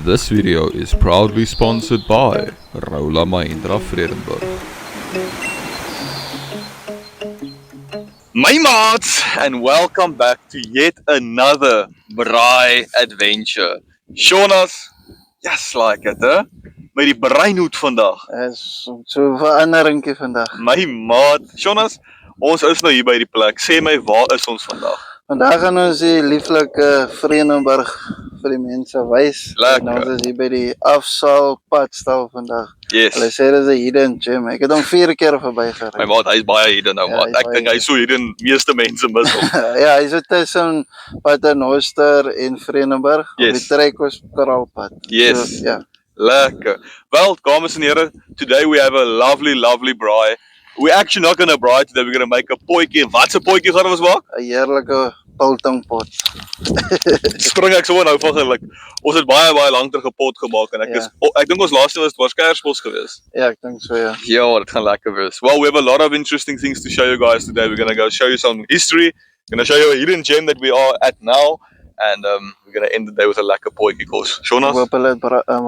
This video is proudly sponsored by Raula Mahindra Vredenburg. My maats, and welcome back to yet another braai adventure. Shonas, yes like it, hè? Met die breinhoed vandag. Is so 'n veranderingkie vandag. My maat, Shonas, ons is nou hier by die plek. Sê my, waar is ons vandag? Vandag gaan ons die lieflike Vredenburg vir die mense wys. Lekker. En ons is hier by die Afsaal padstal vandag. Yes. Hulle sê dit is 'n hidden gem. Ek het hom 4 keer verbygery. My maat, hy's baie hidden nou, Ja, maat. hy's Ek baie dink hy's so hidden, meeste mense mis hom. Ja, hy is tussen Paternoster en Vredenburg op Yes. die Trekoskralpad. Yes. So, ja. Lekker. Well, dames en here, today we have a lovely braai. We're actually not going to braai today, we're going to make a potjie. En wat 'n potjie gaan ons maak? 'n heerlike biltongpot. Spring ek so nou van geluk. Ons het baie lank ter gepot gemaak en ek dink ons laaste was Kersbos geweest. Ja, ek dink so ja. Ja, dit gaan lekker wees. Well, we have a lot of interesting things to show you guys today. We're going to go show you some history. We're going to show you a hidden gem that we are at now. And we're going to end the day with a lekker potjie kos. Ek Shonas? hoop hulle het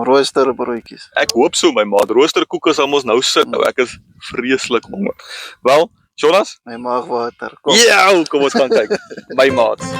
roosterbroodjies. Ek hoop so, my maat. Roosterkoeke sal ons nou sit. Nou, ek is vreeslik honger. Wel, Shonas? My maag water. Kom. Ja, kom ons gaan kyk. My maats.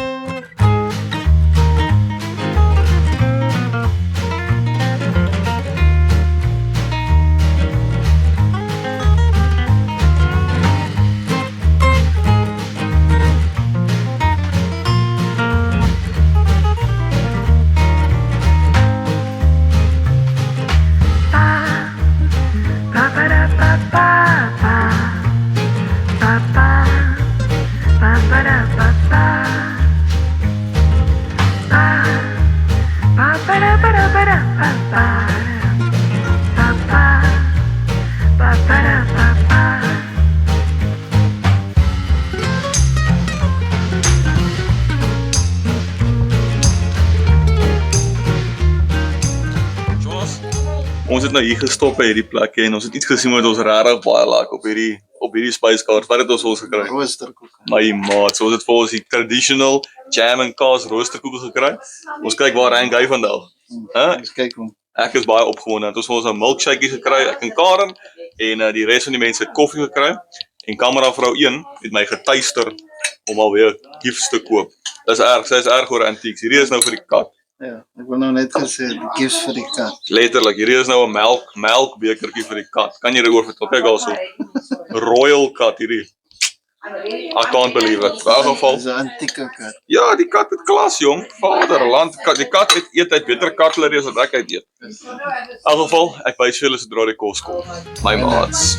Ons het nou hier gestop by hierdie plek en ons het iets gesien wat ons regtig baie like op hierdie spyskaart. Wat het ons gekry? Roosterkoek. My maat, so ons het vir ons die traditional jam en kaas roosterkoeke gekry. Ons kyk waar hy gaan vandag. Ons kyk hom. Ek is baie opgewonde. Ons het vir ons 'n milkshakeie gekry, ek en Karen en die res van die mense het koffie gekry. En kamera vrou 1 het my getuister om alweer gifts te koop. Dis erg, sy is erg oor antiques. Hierdie is nou vir die kat. Ja, ek wil nou net gesê, die gifts vir die kat. Letterlik, hierdie is nou 'n melkbekertjie vir die kat. Kan jy dit oor vertel? Kyk daarso. Royal kat hierdie. I can't believe it. In elk geval. Dis 'n antieke kat. Ja, die kat het klas, jong. Vaderland, die kat eet uit beter cutlery as wat ek uit eet. In elk geval, ek wys vir julle sodra die kos kom. My maats.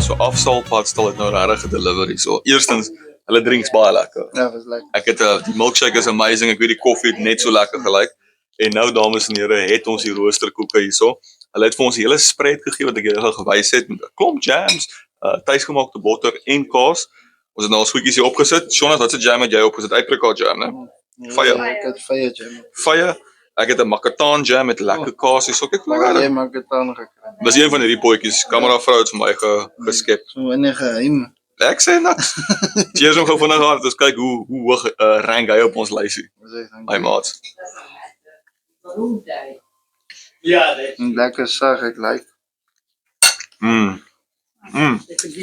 So Afsaal padstal het nou regtig gedelivery. So eerstens, hulle drinks baie lekker. Ja, was lekker. Ek het die milkshake is amazing. Ek weet die koffie het net so lekker gelyk. En nou dames en here, het ons die roosterkoeke hierso. Hulle het vir ons 'n hele spread gegee wat ek julle gewys het met 'n klomp jams, tuisgemaakte botter en kaas. Ons het nou ons goedjies hier opgesit. Shonas, wat se jam het jy opgesit? Apricot jam, né? Fire. Ek het fire jam. Fire. Ek het 'n macadam jam met lekker kaas hierso. Kyk hoe Jy lekker. maak dit aan gekry. Dis een van hierdie potjies. Kamera vrou het vir my geskep. So 'n geheim. Ek sê niks. Cheers om gou vinnig gehad. Ons kyk hoe hoog rank hy op ons lysie. My maat. Ja, dit. Lekker sag, ek like.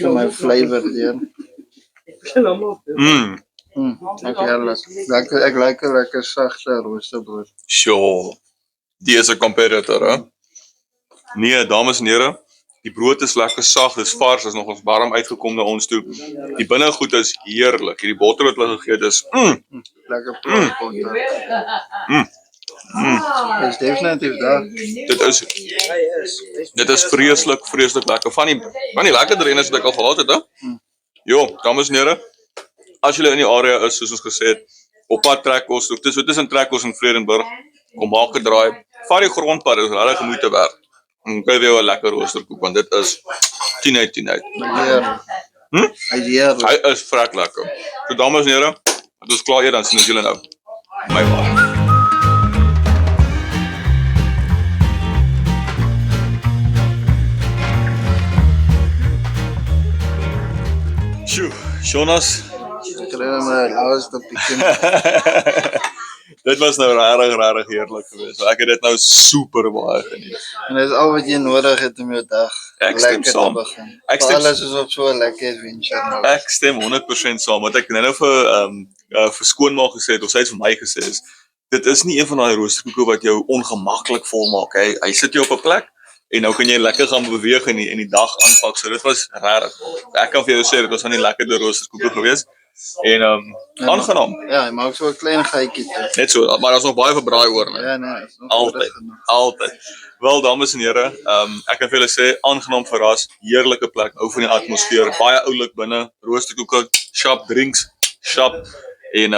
So my flavor hier. Ek heerlik. Ek like lekker sagte roosterbrood. Sure. Die is 'n competitor, hè? Nee, dames en here, die brood is lekker sag, dis vars, is nog ons warm uitgekom na ons toe. Die binnegoed is heerlik. Hierdie botter wat hulle gegee het is Lekker plakbotter. Is definitief daar. Dit is vreeslik lekker. Van die lekkerder ene wat ek al gehad het, hè? Jo, dames en here, as julle in die area is, soos ons gesê het, op pad Trekkos, so tussen Trekkos en Vredenburg, kom maak 'n draai. Vat die grondpad, dit is regtig moeite werd. En kry weer 'n lekker roosterkoek, want dit is 10 uit 10 uit. Heerlijk. Hy is heerlijk. Hy is vrek lekker. So dames en here, dit is klaar hier, dan sien ons julle nou. My baie. Sjoe, Jonas. Ek kry my laaste pikkie. Dit was nou regtig heerlik geweest. Ek het dit nou super baie geniet. En dit is al wat jy nodig het om jou dag Ek stem lekker te saam. begin. Ek stem- Alles is op so 'n lekker adventure nou. Ek stem 100% saam. Wat ek nou vir skoonmaak gesê het, of sy het vir my gesê is, dit is nie een van daai roosterkoeke wat jou ongemaklik volmaak. Hy sit jou op 'n plek en nou kan jy lekker gaan beweeg en die dag aanpak. So dit was regtig. Ek kan vir jou sê dit was van die lekkerste roosterkoeke geweest. En aangenaam. Ja, hy maak so 'n klein gaatjie toe. Net so, maar daar's nog baie verbraai oor, né? Ja, nee, is nog Altyd. goed genoeg. Altyd. Wel, dames en here, ek kan vir julle sê, aangenaam verras, heerlike plek, hou van die atmosfeer, baie oulik binne, roosterkoeke, sharp drinks, sharp en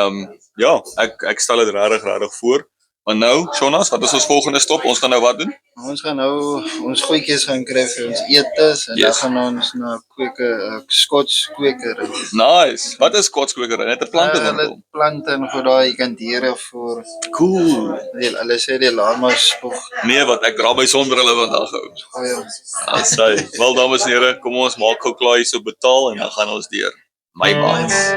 ja, ek stel dit regtig voor. Maar nou, Jonas, wat is ons volgende stop? Ons gaan nou wat doen? Ons gaan nou ons goedjies gaan kry vir ons etes en dan Yes. gaan ons na 'n Scots kwekery. Nice. Wat is kotskwekery? Net 'n plantewinkel. Hulle plante en vir daai jy kan diere voer. Cool. Hulle sê die lamas spog. Nee, wat ek dra by sonder hulle vandag hou. Oh ja. Asai. Wel, dames en here, kom ons maak gou klaar hier so betaal en dan gaan ons deur. My maats.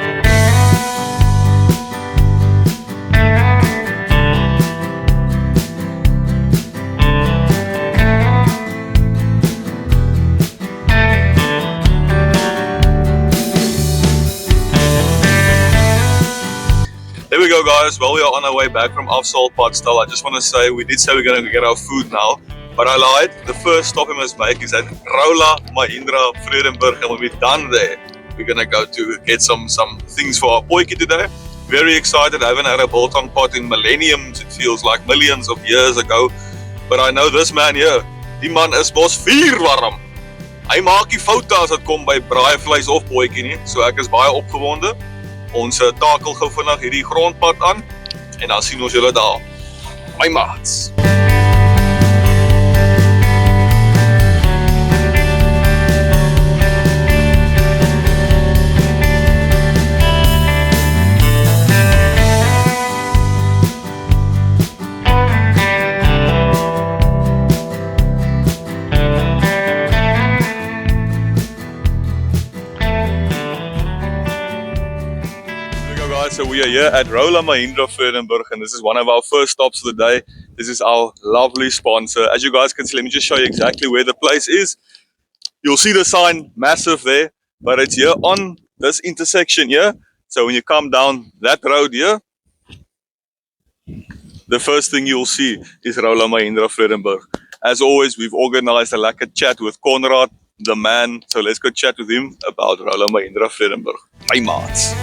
There we go, guys. Well, we are on our way back from Afsal Potsdal. I just want to say, we did say we're going to get our food now, but I lied. The first stop we must make is at Roula Mahindra Vredenburg, and when we're done there, we're going to go to get some things for our poikie today. Very excited. I haven't had a biltong pot in millenniums. It feels like millions of years ago. But I know this man here, die man is mos vuurwarm. Hy maak nie foute as dit kom by braaivleis of poikie nie, so ek is baie opgewonde. Ons takel gou vinnig hierdie grondpad aan en dan sien ons julle daar. My maats. So we are here at Roula Mahindra Vredenburg, and this is one of our first stops of the day. This is our lovely sponsor. As you guys can see, let me just show you exactly where the place is. You'll see the sign massive there, but it's here on this intersection here. So when you come down that road here, the first thing you'll see is Roula Mahindra Vredenburg. As always, we've organized a lekker chat with Konrad, the man. So let's go chat with him about Roula Mahindra Vredenburg. My maats.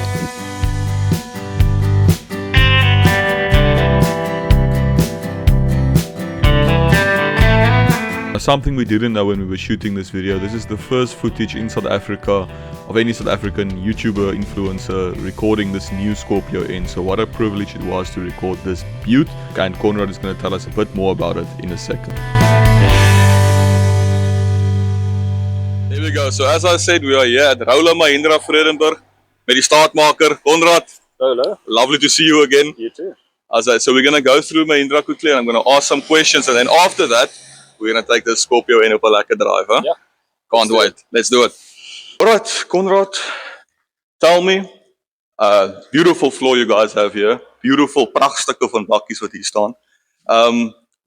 Something we didn't know when we were shooting this video, this is the first footage in South Africa of any South African YouTuber, influencer recording this new Scorpio N. So what a privilege it was to record this beaut, and Konrad is going to tell us a bit more about it in a second. There we go. So as I said, we are here at Roula Mahindra Vredenburg met die staatmaker Konrad. Hello. Lovely to see you again. You too. So we're going to go through Mahindra quickly and I'm going to ask some questions, and then after that we're going to take the Scorpio in op 'n lekker drive, huh? Yeah. Can't wait. Let's do it. Alright, Konrad, tell me, beautiful floor you guys have here. Beautiful prachtstukke van bakkies wat hier staan.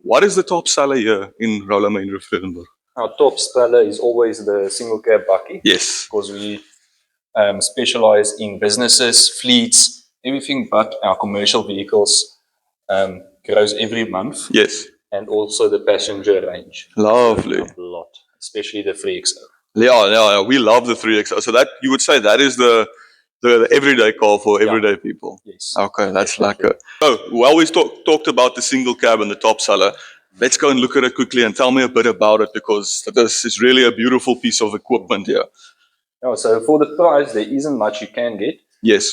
What is the top seller here in Roula Mahindra Vredenburg? Our top seller is always the single cab bakkie. Yes. Because we specialize in businesses, fleets, everything but our commercial vehicles grows every month. Yes. And also the passenger range. Lovely. A lot, especially the 3XO. Yeah, we love the 3XO. So that, you would say that is the the everyday car for everyday people. Yes. Okay, that's Definitely. lekker. So, while we talked about the single cab and the top seller, let's go and look at it quickly and tell me a bit about it, because this is really a beautiful piece of equipment here. Yeah, so for the price, there isn't much you can get Yes.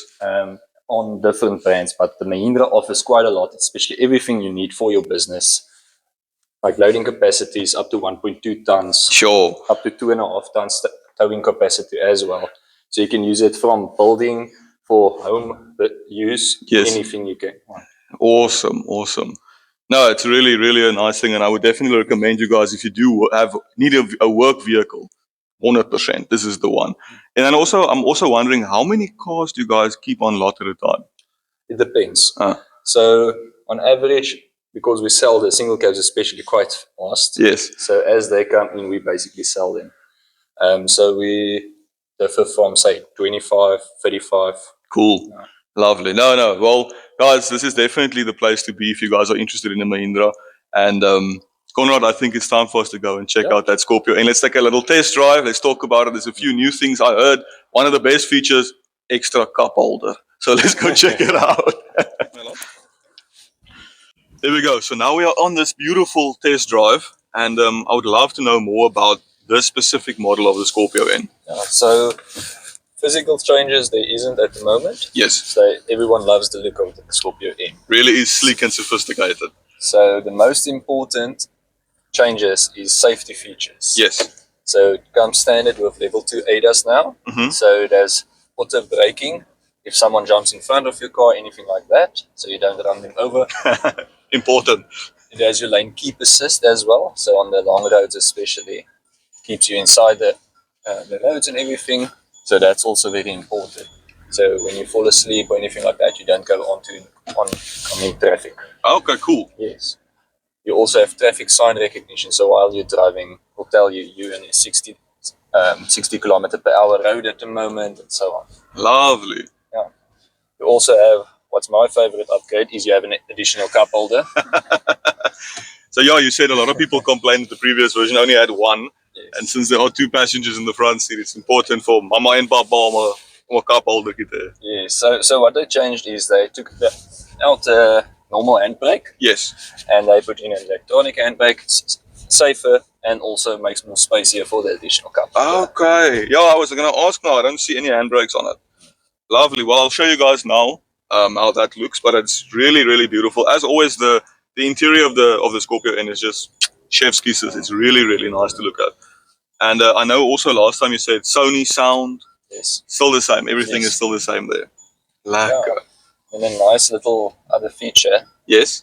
on different brands, but the Mahindra offers quite a lot, especially everything you need for your business, like loading capacities up to 1.2 tons, Sure. up to 2.5 tons towing capacity as well. So you can use it from building for home use, Yes. anything you can want. Awesome, awesome. No, it's really, really a nice thing, and I would definitely recommend you guys, if you do need a work vehicle, 100%, this is the one. And then I'm also wondering, how many cars do you guys keep on lot at a time? It depends. Ah. So on average, because we sell the single cabs especially quite fast, Yes. so as they come in, we basically sell them. So we differ from, say, 25, 35. Cool. Yeah. Lovely. No. Well, guys, this is definitely the place to be if you guys are interested in a Mahindra. And Conrad, I think it's time for us to go and check out that Scorpio. And let's take a little test drive. Let's talk about it. There's a few new things I heard. One of the best features, extra cup holder. So let's go check it out. There we go. So now we are on this beautiful test drive. And I would love to know more about this specific model of the Scorpio N. Yeah, so physical changes there isn't at the moment. Yes. So everyone loves the look of the Scorpio M. Really is sleek and sophisticated. So the most important changes is safety features. Yes. So it comes standard with level 2 ADAS now. Mhm. So there's auto braking if someone jumps in front of your car, anything like that, so you don't run them over. Important. It has your lane keep assist as well. So on the long roads especially, keeps you inside the roads and everything. So that's also very important. So when you fall asleep or anything like that, you don't go onto oncoming traffic. Okay, cool. Yes. You also have traffic sign recognition. So while you're driving, it'll tell you're in a 60 km/h road at the moment and so on. Lovely. Yeah. You also have, what's my favorite upgrade is you have an additional cup holder. So yeah, you said a lot of people complained that the previous version only had one. Yes. And since there are two passengers in the front seat, it's important for mama and papa om a cup holder te hê. Yes. So what they changed is they took out the normal handbrake Yes. and they put in an electronic handbrake. It's safer and also makes more space here for the additional cup holder. Okay. Yeah, I was going to ask now. I don't see any handbrakes on it. Lovely. Well, I'll show you guys now how that looks, but it's really, really beautiful. As always, the interior of the Scorpio N is just chef's kisses. It's really, really nice to look at. And I know also last time you said Sony sound. Yes. Still the same. Everything Yes. is still the same there. Lekker. And a nice little other feature Yes.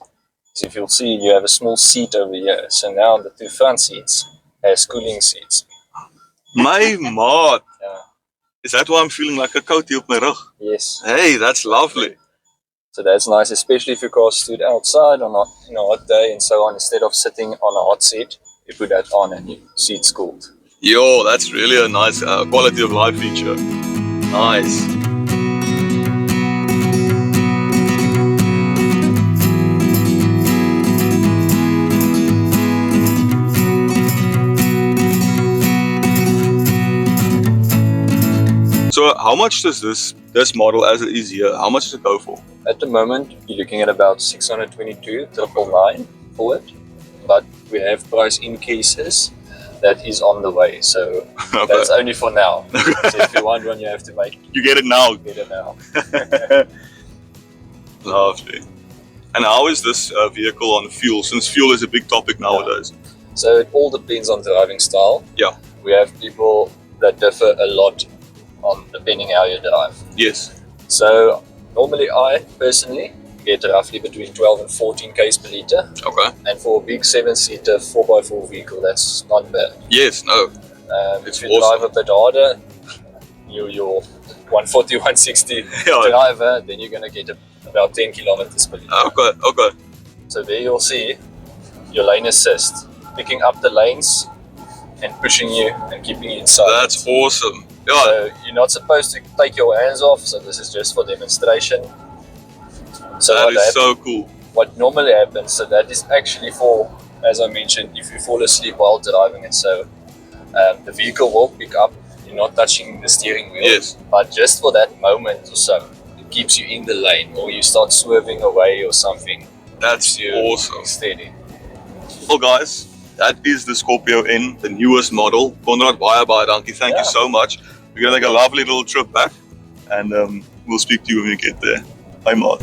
is if you'll see you have a small seat over here. So now the two front seats has cooling seats. My maat. Yeah. Is that why I'm feeling like a coatie op my rug? Yes. Hey, that's lovely. So that's nice, especially if your car stood outside on a hot day and so on. Instead of sitting on a hot seat, you put that on and your seat's cooled. Yo, that's really a nice quality of life feature. Nice. So how much does this model as it is here, how much does it go for? At the moment, you're looking at about 622,999 for it, but we have price increases that is on the way. So Okay. that's only for now. So if you want one, you have to make You get it now. it now. Lovely. And how is this vehicle on fuel, since fuel is a big topic nowadays? So it all depends on driving style. Yeah. We have people that differ a lot on depending how you drive. Yes. So normally I personally get roughly between 12 and 14 k's per litre. Okay. And for a big 7-seater 4x4 vehicle, that's not bad. Yes, no. It's If you awesome. drive a bit harder, your 140, 160 Yeah. driver, then you're going to get about 10 kilometers per litre. Okay. So there you'll see your lane assist, picking up the lanes and pushing you and keeping you inside. That's awesome. Yeah. So you're not supposed to take your hands off, so this is just for demonstration. So That what is so cool. what normally happens, so that is actually for, as I mentioned, if you fall asleep while driving, and so the vehicle will pick up you're not touching the steering wheel. Yes. But just for that moment or so, it keeps you in the lane, or you start swerving away or something. That's You awesome. steady. Well, guys, that is the Scorpio N, the newest model. Conrad, baie dankie. Thank you Yeah. so much. We're gonna take a lovely little trip back, and we'll speak to you when we get there. Bye, Mark.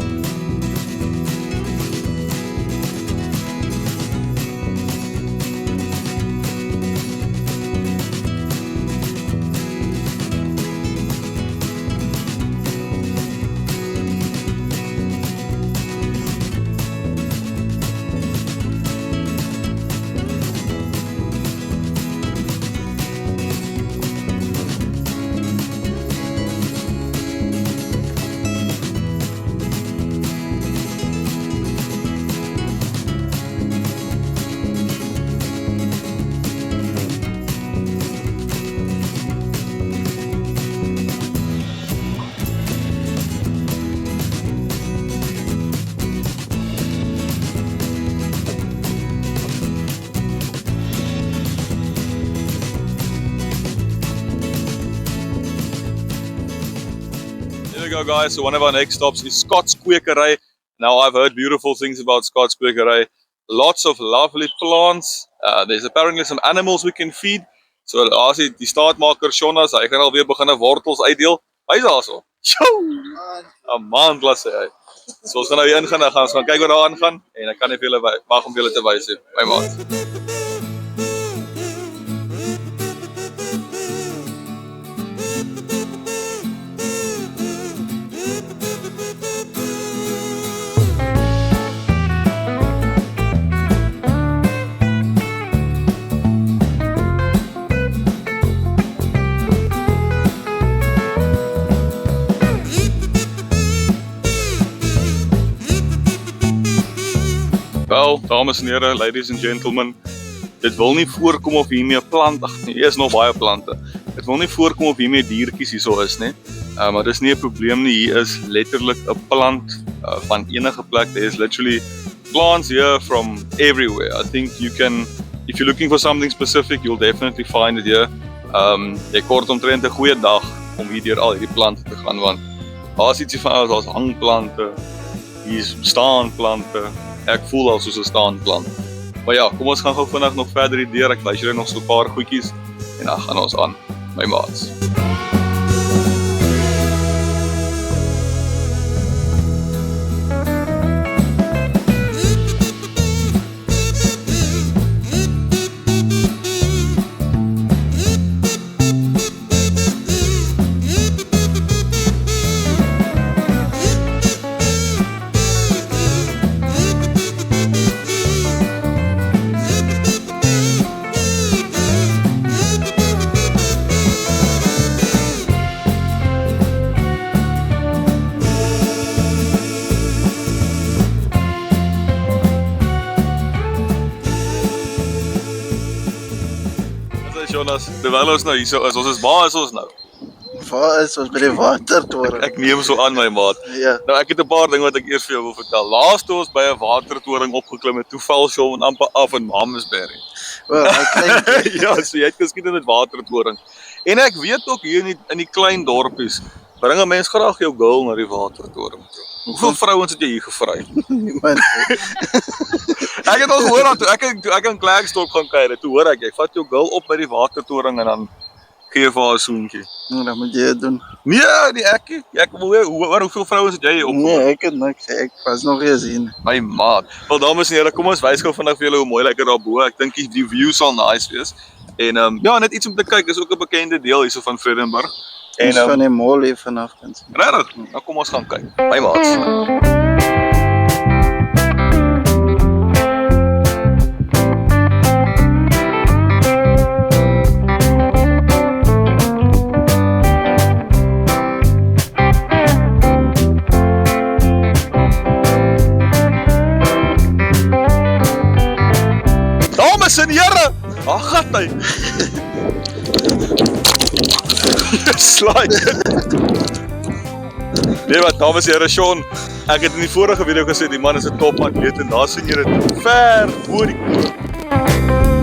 Here we go, guys. So one of our next stops is Scott's Kwekery. Now, I've heard beautiful things about Scott's Kwekery. Lots of lovely plants. There's apparently some animals we can feed. So as die staatmaker Shona, hy gaan alweer begin wortels uitdeel. Hy's daarso. Sjoe! 'n Maand laat sê hy. So ons gaan nou hier ingaan, dan gaan ons gaan kyk wat daar aangaan en ek kan nie vir julle wag om vir julle te wys nie. My maat. Wel, dames en here, ladies and gentlemen, dit wil nie voorkom of hiermee 'n plant, hier is nog baie plante. Dit wil nie voorkom of hiermee diertjies hierso is nie. Maar dis nie 'n probleem nie. Hier is letterlik 'n plant van enige plek. There is literally plants here from everywhere. I think you can, if you're looking for something specific, you'll definitely find it here. Jy kort omtrent 'n goeie dag om hier deur al hierdie plante te gaan, want daar's ietsie van daar's hangplante, hier's staanplante. Ek voel al soos 'n staanplant. Maar ja, kom ons gaan gou vinnig nog verder hier deur. Ek wys julle nog so 'n paar goedjies en dan gaan ons aan, my maats. Jonas, terwyl ons nou hierso is, waar is ons nou? Waar is ons by die watertoren? Ek neem so aan, my maat. Ja, Nou ek het 'n paar dinge wat ek eers vir jou wil vertel. Laas toe ons by 'n watertoring opgeklim het, toe val Shaun amper af in Mamasbury. wel, ek klein Ja, so jy het geskiet met watertoring. En ek weet ook hier in die klein dorpies, bring 'n mens graag jou girl na die watertoring toe. Hoeveel vrouens het jy hier gevry? iemand. Ek het al gehoor dat toe ek in Klerksdorp gaan kuier, toe hoor ek jy vat jou girl op by die watertoring en dan gee jy vir haar 'n soentjie. Nou, dan moet jy het doen. Nee, ek wil hoor hoeveel vrouens het jy hier op? Nee, ek het niks. Ek was nog nie gesien. My maat. Wel dames en here, kom ons wys gou vinnig vir julle hoe mooi lekker daar bo. Ek dink die view sal nice wees. En ja, net iets om te kyk. Dis ook 'n bekende deel hierso van Vredenburg. Ons En van die mall hier vanaf kan sien. regtig, nou kom ons gaan kyk. My maat. Dames en here, ag gat hy. Slide. Nee, wat dames en here, Shaun, ek het in die vorige video gesê die man is 'n top atleet en daar sien jy dit ver voor die koor.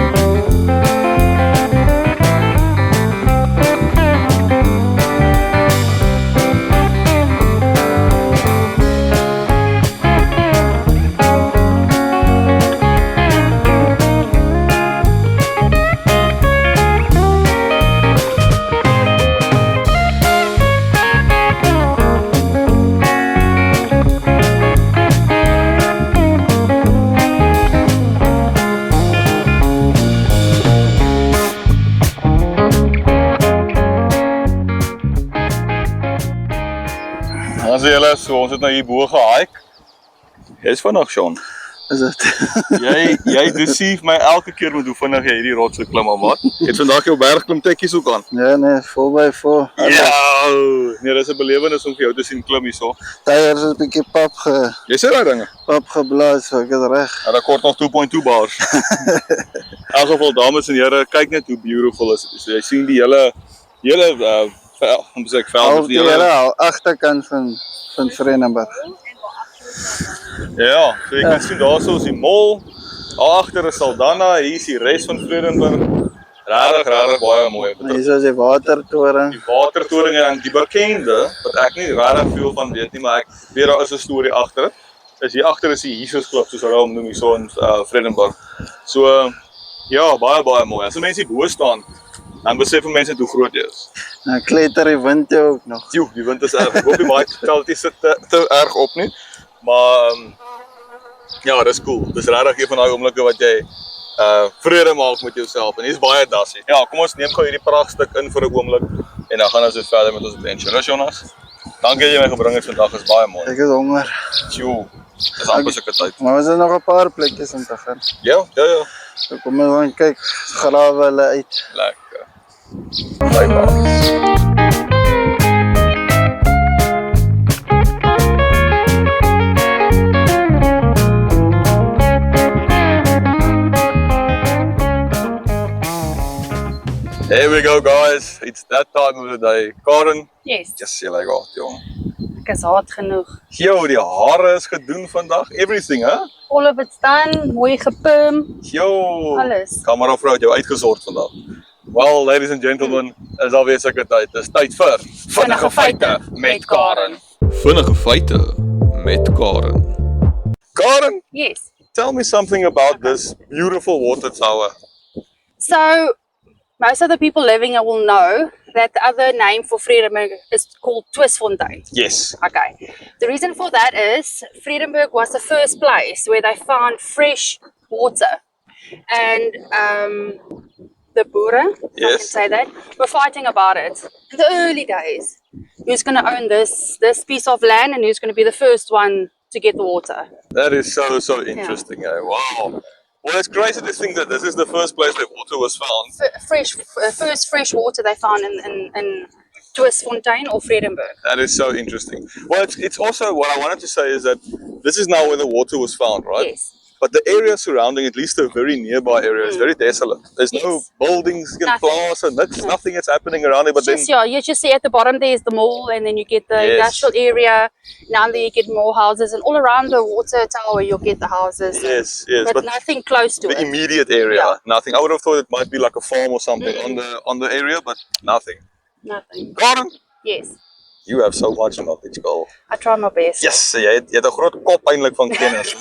so ons het nou hier bo gehike. Jy's vinnig, Sean. Is dit? Jy deceive my elke keer met hoe vinnig jy hierdie rotse klim, maat. Jy het vandag jou bergklimtekkies ook aan. Ja, nee, 4x4. Ja, nee, dis 'n belewenis om vir jou te sien klim hierso. Tyres is 'n bietjie Jy sê daai dinge. pap geblaas, so ek is reg. En dan kort nog 2.2 bars. In elk geval, dames en here, kyk net hoe beautiful is dit. So jy sien die hele hoe sê ek veld Al of die die hele hele agterkant van Vredenburg. ja, so jy kan sien daarso is die mall. Daar agter is Saldanha, hier is die res van Vredenburg. Regtig baie mooi. Hier is die watertoring. Die watertoring en die bekende wat ek nie regtig veel van weet nie, maar ek weet daar is 'n storie agter dit. Is hier agter is die Jesusklip soos hulle hom noem hierso in Vredenburg. So ja, baie mooi. As mense hier bo staan, dan besef mense hoe groot dit is. Nou kletter die wind jou ook nog. Joe, die wind is erg. Ek hoop die baie kvaliteit sit te erg op nie. Maar ja, dis cool. Dis regtig een van daai oomblikke wat jy vrede maak met jouself en hier's baie dassie. Ja, kom ons neem gou hierdie pragtstuk in vir 'n oomblik en dan gaan ons weer verder met ons adventure. Rus Jonas. Dankie dat jy my gebring het vandag. Is baie mooi. Ek is honger. Joe. Dis amper sulke tyd. Maar ons het nog 'n paar plekkies om te gaan. Ja. So kom ons gaan kyk, grawe hulle uit. Lekker. Bye. There we go, guys. It's that time of the day. Karen, Yes, yes, jy lyk hard, jong. ek is hard genoeg. Yo, die hare is gedoen vandag. Everything, hè? All of it's done, mooi geperm, Yo. alles. Kameravrou het jou uitgesort vandag. Well, ladies and gentlemen, is alweer sulke tyd. Dis tyd vir Vinnige Feite met Karen. Vinnige feite met Karen. Karen, Yes. tell me something about this beautiful water tower. So, most of the people living here will know that the other name for Vredenburg is called Twistfontein. Yes. Okay. The reason for that is Vredenburg was the first place where they found fresh water. And the Boere, if I can Yes. say that, were fighting about it. In the early days, who's going to own this piece of land and who's going to be the first one to get the water. That is so interesting, eh? Wow. Well, it's crazy to think that this is the first place where water was found. First fresh water they found in Twistfontein or Vredenburg. That is so interesting. Well, it's also what I wanted to say is that this is now where the water was found, right? Yes. But the area surrounding, at least the very nearby area, is very desolate. There's no Yes. buildings, you can Nothing. plaza, nothing that's happening around it. But then, Just you just see at the bottom there is the mall, and then you get the Yes. industrial area. Now there you get more houses, and all around the water tower you'll get the houses. yes, but nothing close to the it. immediate area, Yeah. nothing. I would have thought it might be like a farm or something on the area, but nothing. Nothing. Karen, Yes, you have so much knowledge, girl. I try my best. Yes, jy het 'n groot kop eintlik van kennis.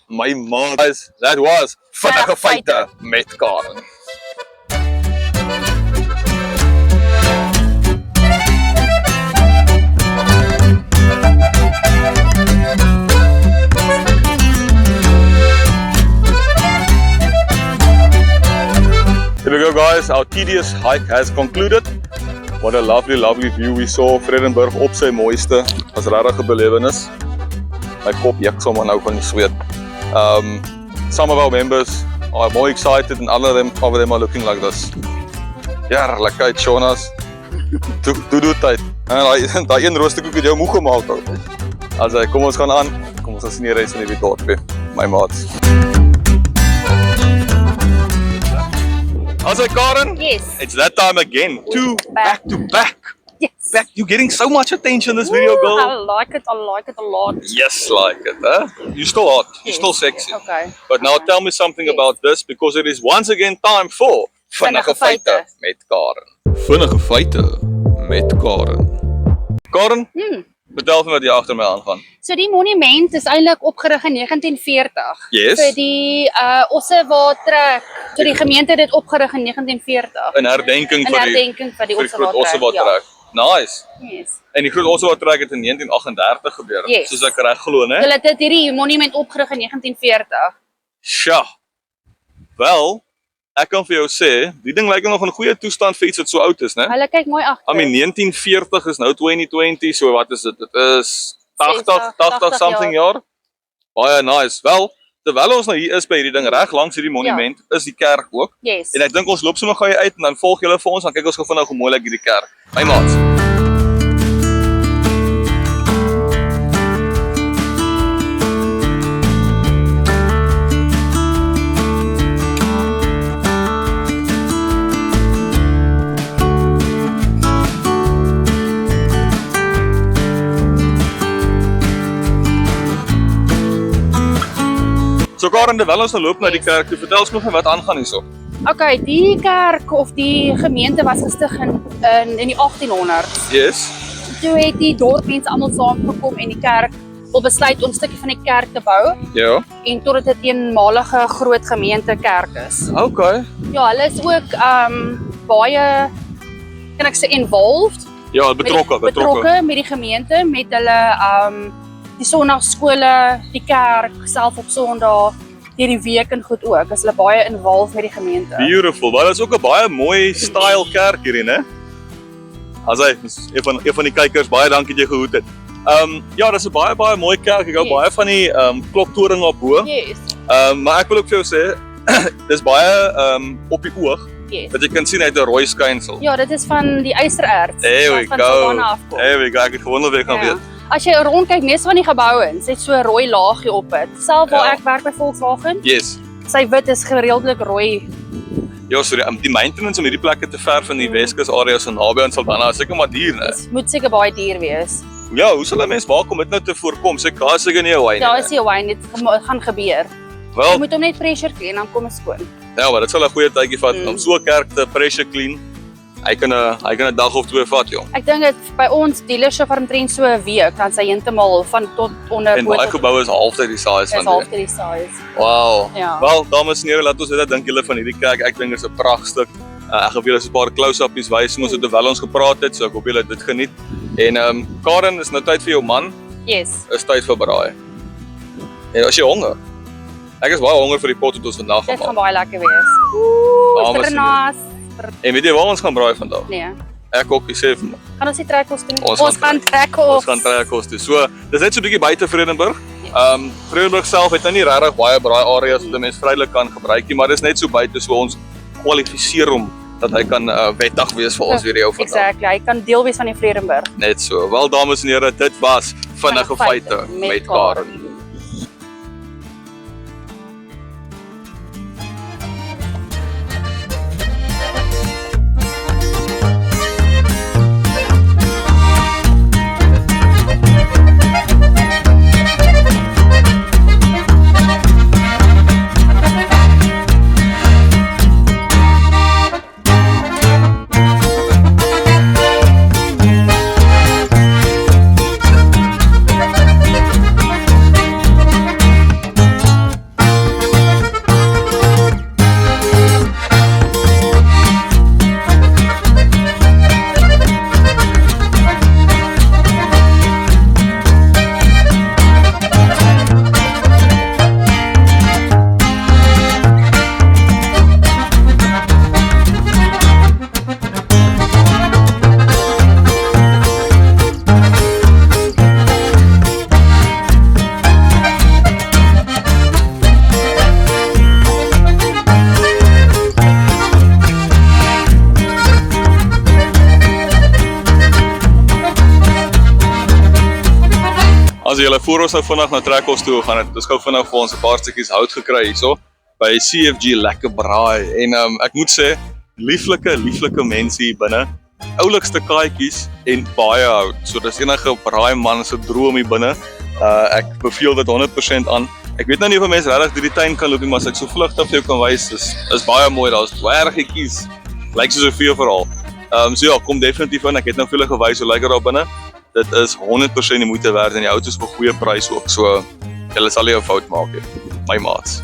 My man, guys, that was Vinnige Feite met Karen. Here we go, guys. Our tedious hike has concluded. What a lovely view we saw. Vredenburg op sy mooiste. Was regtig 'n belewenis. My kop juk sommer nou van die sweet. Some of our members are more excited and all of them are looking like this. Ja, lekker uit, Jonas. Doe tyd. En daai een roosterkoek het jou moeg gemaak ou. Also, kom ons gaan aan. Kom ons sien die res van hierdie dorpie. My maats. Also, Karen, Yes. it's that time again. Two back to back. Yes. You're getting so much attention this video, Ooh, girl. I like it a lot. Yes, like it, huh? You're still hot. You're still sexy. Okay. But now tell me something Yes. about this, because it is once again time for Vinnige Feite met Karen. Vinnige feite met Karen. Karen, vertel vir my wat hier agter my aangaan. So die monument is eintlik opgerig in 1940. Yes. Vir die Ossewaartrek. So die gemeente het dit opgerig in 1940. In herdenking In vir die herdenking vir die groot Ossewaartrek. Ossewaartrek. Nice. Ja. Yes. En die groot Ossewaartrek het in 1938 gebeur, Yes. soos ek reg glo, né? Hulle het dit hierdie monument opgerig in 1940. Sja. Wel, ek kan vir jou sê, die ding lyk nog in goeie toestand vir iets wat so oud is, né? Hulle kyk mooi agter. I mean 1940 is nou 2020, so wat is dit? Dit is 80 something jaar. Baie nice. Wel, terwyl ons nou hier is by hierdie ding reg langs hierdie monument, is die kerk ook. Yes. En ek dink ons loop sommer gou uit en dan volg julle vir ons, dan kyk ons gou vinnig hoe mooi lyk hierdie kerk. My maats. So Karen, terwyl ons nou loop na die kerk, toe vertel ons my wat aangaan hierso. Okay, die kerk of die gemeente was gestig in die 1800s. Yes. Toe het die dorpmense almal saamgekom en die kerk wil besluit om 'n stukkie van die kerk te bou Ja. en totdat dit 'n eenmalige groot gemeente kerk is. Okay. Ja, hulle is ook baie kan ek sê involved Ja, betrokke. met die gemeente met hulle die sonnaarskole, die kerk self op Sondag, hierdie week en goed ook. Is hulle baie involved met die gemeente. Beautiful. Maar dit is ook 'n baie mooi style kerk hierdie, né? As hy een van die kykers, baie dankie dat jy gehoed het. Ja, dis 'n baie mooi kerk. Ek hou baie van die kloktoring op bo. Yes. Maar ek wil ook vir jou sê, dis baie op die oog Yes. dat jy kan sien uit 'n rooi skynsel. Ja, dit is van die ystererts. There we wat van go. Savannah afkom. There we go. Ek het gewonder of jy kan weet. As jy rondkyk, meeste van die gebouens het so 'n rooi laagie op dit. Selfs waar Ja. ek werk by Volkswagen, Yes. sy wit is gereeldelik rooi. Ja, sorry, die maintenance om hierdie plekke te verf in die Weskus area so naby aan Saldanha, is seker maar duur, né? Dit moet seker baie duur wees. Ja, hoe sal 'n mens waar kom dit nou te voorkom? Sê gas seker nie 'n wyn Daar nie. is nie wyn, dit gaan gebeur. Jy Wel, moet hom net pressure clean, dan kom dit skoon. ja, maar dit sal 'n goeie tydjie vat om so 'n kerk te pressure clean. Hy kan 'n dag of twee vat, jong. Ek dink dit by ons dealership vir omtrent so 'n week, dan sy heeltemal van tot onder En baie geboue is halftyd die size is van half dit. die size. Wow. Ja. Wel, dames en here, laat ons weet wat dink julle van hierdie kerk. Ek dink dit is 'n pragtstuk. Ek gaan vir julle so 'n paar close-upies wys ons het terwyl ons gepraat het, so ek hoop julle het dit geniet. En Karen, is nou tyd vir jou man. Yes. Is tyd vir braai. En as jy honger. Ek is baie honger vir die pot wat ons vandag Dit gaan gaan maak. baie lekker wees. Dames en Stranaas. En weet jy waar ons gaan braai vandag? Nee. Ek ook, ek sê vir my. Gaan ons die trekkos doen? Ons Ons gaan gaan trekkos. Ons gaan trekkos toe. So, dis net so 'n bietjie buite Vredenburg. Vredenburg self het nou nie regtig baie braai areas wat 'n mens vrylik kan gebruik nie, maar dis net so buite so ons kwalifiseer hom dat hy kan wettig wees vir ons weer jou vandag. Exactly. Hy kan deel wees van die Vredenburg. Net so. Wel dames en here, dit was vinnige feite met Karen. As jy voor ons nou vinnig na Trekkos toe gaan het, ons gou vinnig vir ons 'n paar stukkies hout gekry hierso by CFG lekker braai. En ek moet sê, lieflike mense hier binne. Oulikste kaaitjies en baie hout. So dis enige braai man se droom hier binne. Ek beveel dit 100% aan. Ek weet nou nie of mense regtig deur die tuin kan loop nie, maar as ek so vlugtig vir jou kan wys, is baie mooi. Daar's dwergetjies. Lyk soos 'n veeverhaal. So ja, kom definitief in. Ek het nou vir julle gewys hoe lyk dit daar binne. Dit is 100% die moeite werd en die hout is vir goeie prys ook. So julle sal nie 'n fout maak nie. My maats.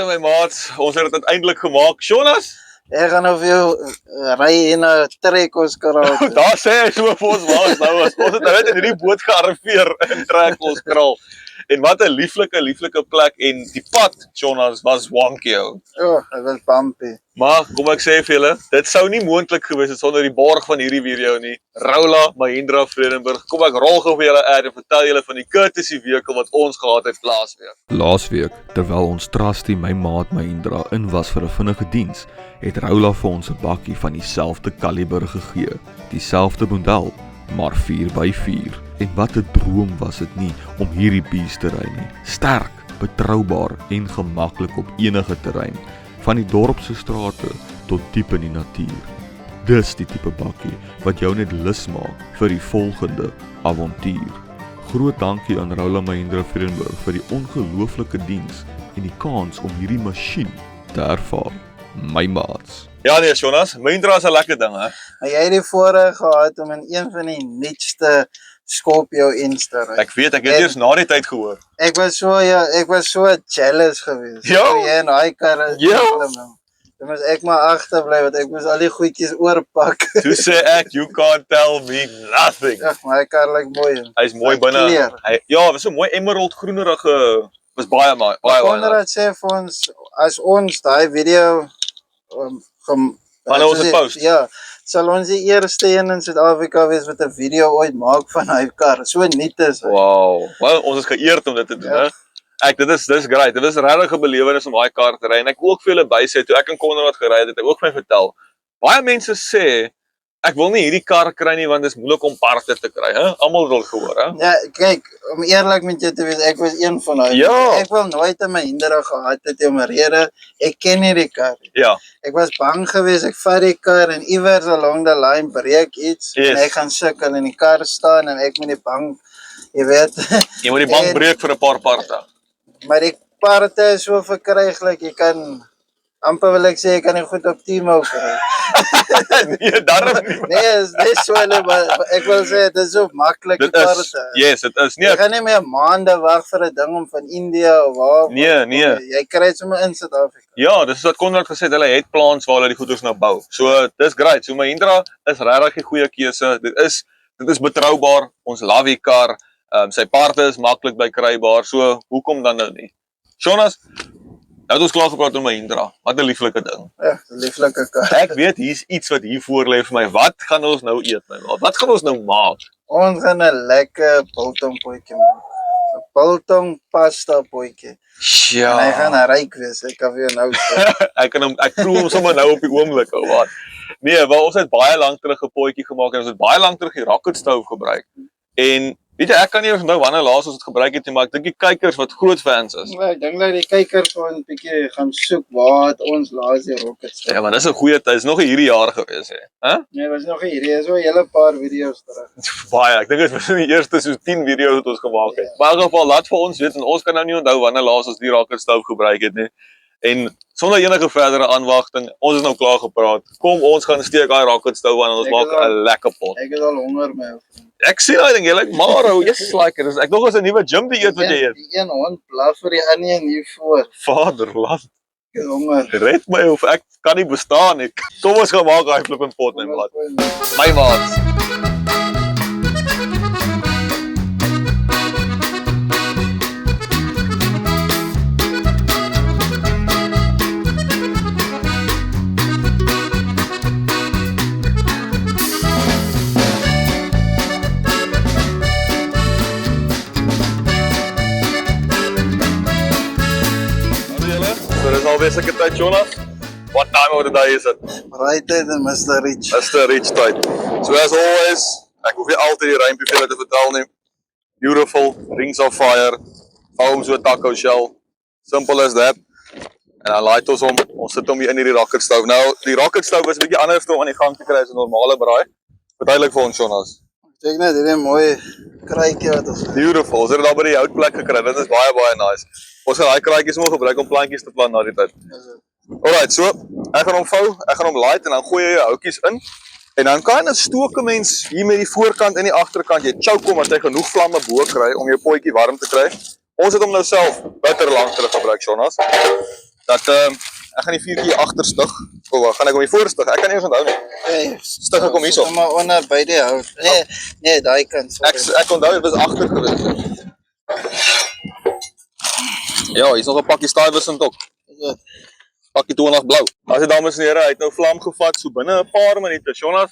en my maats, ons het dit uiteindelik gemaak. Jonas, Ek gaan nou vir jou ry in 'n trekkoskraal. daar sê hy so vir ons waar ons nou is. Ons het nou net in hierdie boot gearriveer in Trekkoskraal. En wat 'n lieflike plek en die pad, Jonas, was wonky ou. Ja, ek was bumpy. Maar kom ek sê vir julle, dit sou nie moontlik gewees het sonder die borg van hierdie video nie. Raula Mahindra Vredenburg. Kom ek rol gou vir julle uit en vertel julle van die courtesy vehicle wat ons gehad het laasweek. Laasweek, terwyl ons trusty my maat Mahindra in was vir 'n vinnige diens, het Raula vir ons 'n bakkie van dieselfde kaliber gegee, dieselfde model, maar 4x4. En wat 'n droom was dit nie om hierdie beest te ry nie. Sterk, betroubaar en gemaklik op enige terrein, van die dorp se strate tot diep in die natuur. Dis die tipe bakkie wat jou net lus maak vir die volgende avontuur. Groot dankie aan Raula Mahindra Vredenburg vir die ongelooflike diens en die kans om hierdie masjien te ervaar. My maats. Ja nee, Jonas, Mahindra is 'n lekker ding, hè. Maar jy het die voorreg gehad om in een van die nuutste Scorpio ins te ry. Ek weet, ek het eers na die tyd gehoor. Ek was so jealous geweest. Ja. Toe jy in daai kar Ja. Dan moes ek maar agterbly want ek moes al die goedjies oorpak. Toe sê ek, you can't tell me nothing. Ag, my kar lyk mooi. Hy's mooi Hy binne. kleur. Ja, was so mooi emerald groenerige, was baie baie. Konrad sê vir ons as ons daai video Van ons post. Ja, sal ons die eerste een in Suid-Afrika wees wat 'n video ooit maak van hy kar. So nuut is hy. Wow. Wel, ons is geëerd om dit te doen, hè. Dis great. Dit is regtig 'n belewenis om daai kar te ry en ek wil ook vir julle bysê toe ek en Konrad gery het, het ek ook vir my vertel. Baie mense sê ek wil nie hierdie kar kry nie want dit is moeilik om parte te kry, hè? Almal het al gehoor, hè? Ja, kyk, om eerlik met jou te wees, ek was een van daai. Ja. Ek wil nooit 'n Mahindra gehad het om 'n rede. Ek ken nie die kar nie. Ja. Ek was bang geweest ek vat die kar en iewers along the line breek iets Yes. en ek gaan sukkel in die kar staan en ek met die bank, jy weet. Jy moet die bank En- breek vir 'n paar parte. Maar die parte is so verkryglik, jy kan amper wil ek sê jy kan nie goed op Timo kry. Nee, daarom nie. Nee, dis so hulle maar ek wil sê dit is so maklik die Dit is, parte. yes, dit is. Nee, Jy gaan nie meer maande wag vir 'n ding om van India of waar. Nee. Jy kry dit sommer in Suid-Afrika. ja, dis wat Konrad gesê het, hulle het plans waar hulle die goeders nou bou. So, dis great. So Mahindra is regtig 'n goeie keuse. Dit is betroubaar. Ons love die kar. Sy parte is maklik bykrybaar. So, hoekom dan nou nie? Jonas, nou het ons klaar gepraat oor Mahindra. Wat 'n lieflike ding. Ja, lieflike kar. Ek weet hier's iets wat hier voor lê vir my. Wat gaan ons nou eet, my maat? Wat gaan ons nou maak? Ons gaan 'n lekker biltong potjie maak. 'n Biltong pasta potjie. En hy gaan ryk wees, ek kan vir jou nou sê. Ek proe hom sommer nou op die oomblik, ou wat. Nee, wel ons het baie lank terug 'n potjie gemaak en ons het baie lank terug die rocket stove gebruik. En weet jy, ek kan nie onthou wanneer laas ons dit gebruik het nie, maar ek dink die kykers wat groot fans is. Ja, ek dink dat die kykers gaan 'n bietjie gaan soek waar het ons laas die rocket stop. Ja, maar dis 'n goeie tyd. Dis nog hierdie jaar gewees hè. Hæ? Nee, was nog hierdie is so 'n hele paar video's terug. Baie. Ek dink dit was die eerste so 10 video's wat ons gemaak het. Maar in elk geval laat vir ons weet en ons kan nou nie onthou wanneer laas ons die rocket stove gebruik het nie. En sonder enige verdere aanwagting, ons is nou klaar gepraat. Kom ons gaan steek daai rocket stove aan en ons Ek maak is al- 'n lekker pot. Ek is al honger my ou vriend. Ek sien daai ding, jy lyk maar ou, jy's like dit. Ek dink ons 'n nuwe gym dieet wat jy eet. Die een hond blaf vir die ander een hier voor. Vaderland, Ek is honger. red my of ek kan nie bestaan nie. Kom ons gaan maak daai flipping pot my maat. My maat. So dis alweer seker tyd, Jonas. What time of the day is it? Right tyd en Mr. Rich. Mr. Rich tyd. So as always, ek hoef nie altyd die rympie vir julle te vertel nie. Beautiful, rings of fire. Hou hom so taco shell. Simple as that. En dan laai ons hom. Ons sit hom hier in hierdie rocket stove. Nou, die rocket stove is 'n bietjie anders om aan die gang te kry as 'n normale braai. Verduidelik vir ons, Jonas. Kyk net hierdie mooi kruitjie wat ons het. Beautiful. Ons het dit al by die houtplek gekry. Dit is baie nice. Ons gaan daai kraatjies moet gebruik om plantjies te plant na die tyd. Alright, so ek gaan hom vou, ek gaan hom light en dan gooi jy jou houtjies in. En dan kan 'n stoke mens hier met die voorkant en die agterkant jy choke hom as hy genoeg vlamme bo kry om jou potjie warm te kry. Ons het hom nou self bitter lank terug gebruik, Jonas. dat ek gaan die vuurtjie agter stig. O, wag, gaan ek hom hier voor stig? Ek kan nie eens onthou nie. Hey, Stig ek hom hierso? sit maar onder by die hout. Nee, daai kant. sorry. Ek onthou dit was agter gewees. Ja, hier's nog 'n pakkie Stuyvesant ook. Pakkie 20 blou. As dit dames en here, hy het nou vlam gevat so binne 'n paar minute. Jonas,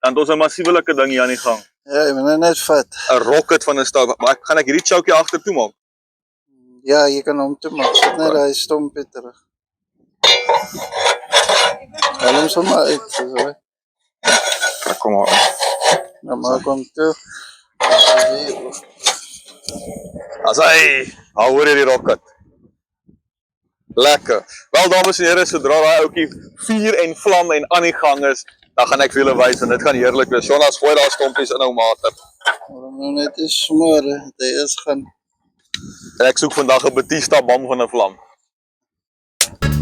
dan het ons 'n massiewelike ding hier aan die gang. Ja, jy moet nou net vat. 'n rocket van 'n stove. Maar gaan ek hierdie chokie agter toe maak? Ja, jy kan hom toe maak. Sit net daai stompie terug. Haal hom sommer uit, so. Kom maar. Nou maak hom toe. As hy, hou hoor hierdie rocket. Lekker. Wel dames en here, sodra daai ouetjie vuur en vlam en aan die gang is, dan gaan ek vir julle wys en dit gaan heerlik wees. Jonas, gooi daar stompies in ou mate. Waarom nou net die smoor, dit is gaan. En ek soek vandag 'n Batista bom van 'n vlam.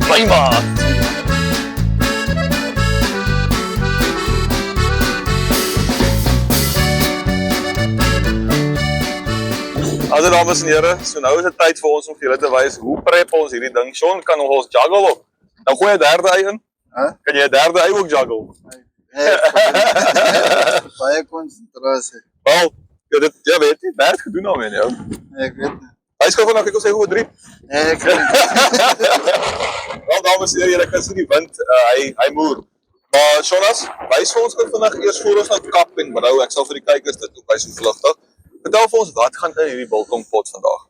My maat. As dames en here, so nou is dit tyd vir ons om vir julle te wys hoe prep ons hierdie ding. Sean kan nog ons juggle op. Nou gooi jy 'n derde ei in. Huh? Kan jy 'n derde ei ook juggle? Baie konsentrasie. Wel, ja weet jy, werk gedoen daarmee, ja. Ek weet nie. Hy skryf vanaf ek ons sê hoe 3. Nee, ek weet nie. Wel dames en here, julle kan sien die wind, hy moer. Maar Jonas, wys vir ons gou vandag eers voor ons nou kap en brou. Ek sal vir die kykers dit ook wys hoe vlugtig. Vertel vir ons wat gaan in hierdie biltongpot vandag?